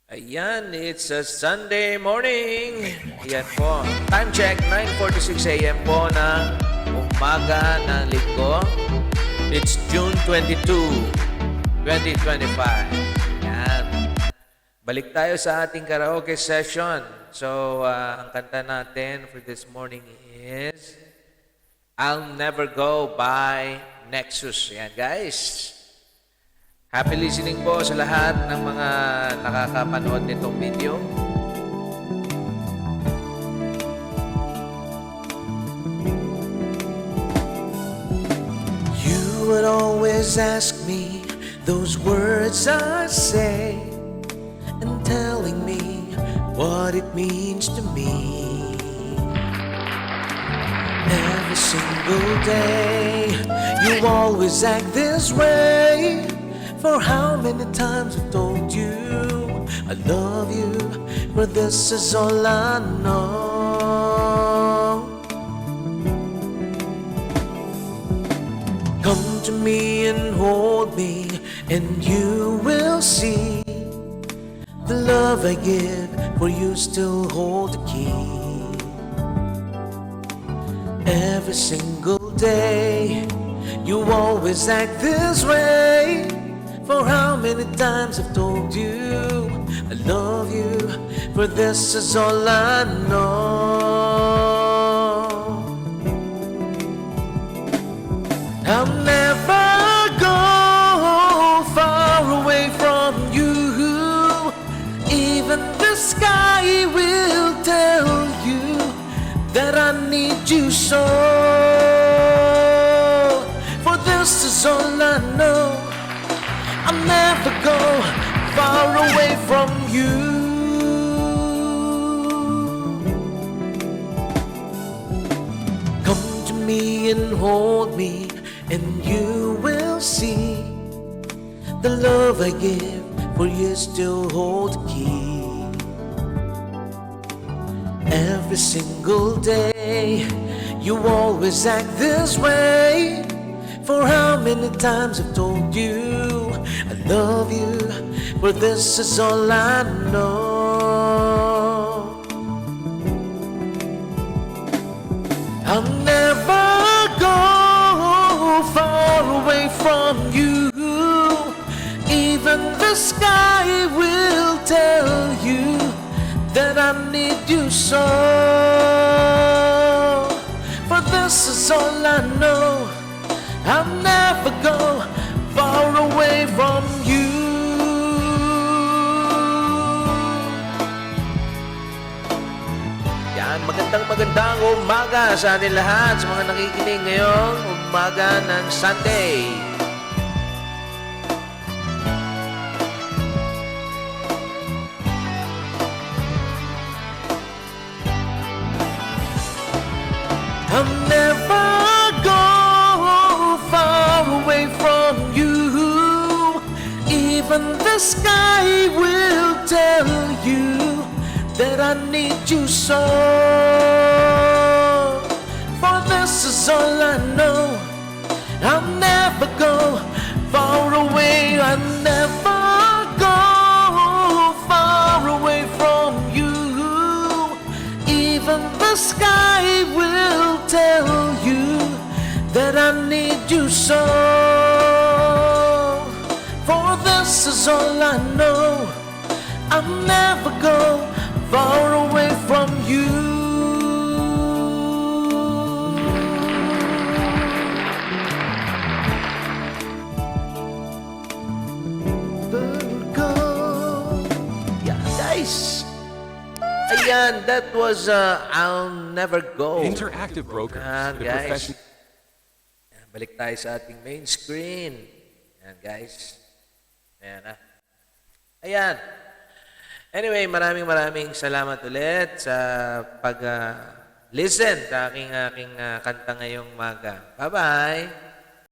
Ayan, it's a Sunday morning. Ayan po. Time check, 9:46 a.m. po na umaga ng linggo. It's June 22, 2025. Ayan. Balik tayo sa ating karaoke session. So, ang kanta natin for this morning is I'll Never Go by Nexus. Ayan, guys. Happy listening po sa lahat ng mga nakakapanood nitong video. You would always ask me those words I say and telling me what it means to me. Every single day you always act this way. For how many times I've told you I love you, but this is all I know. Come to me and hold me, and you will see the love I give, for you still hold the key. Every single day you always act this way. For how many times I've told you I love you, for this is all I know. I'll never go far away from you. Even the sky will tell you that I need you so. For this is all I know. I'll never go far away from you. Come to me and hold me, and you will see the love I give, for you still hold the key. Every single day you always act this way. For how many times I've told you I love you, but this is all I know. I'll never go far away from you. Even the sky will tell you that I need you so. For this is all I know. I'll never go far away from you. Yan, magandang umaga sa atin lahat, sa mga nakikinig ngayong umaga ng Sunday. I'll never go far away from you. Even the sky will tell you that I need you so. For this is all I know. I'll never go far away. I'll never go far away from you. Even the sky will tell you that I need you so. For this is all I know. I'll never go far away from you. Go. Yeah, guys. Ayan, that was I'll Never Go. Interactive Brokers. The Guys. profession- Balik tayo sa ating main screen. Ayan, guys. Ayan, Ayan. Anyway, maraming salamat ulit sa pag-listen sa aking kanta ngayong umaga. Bye-bye!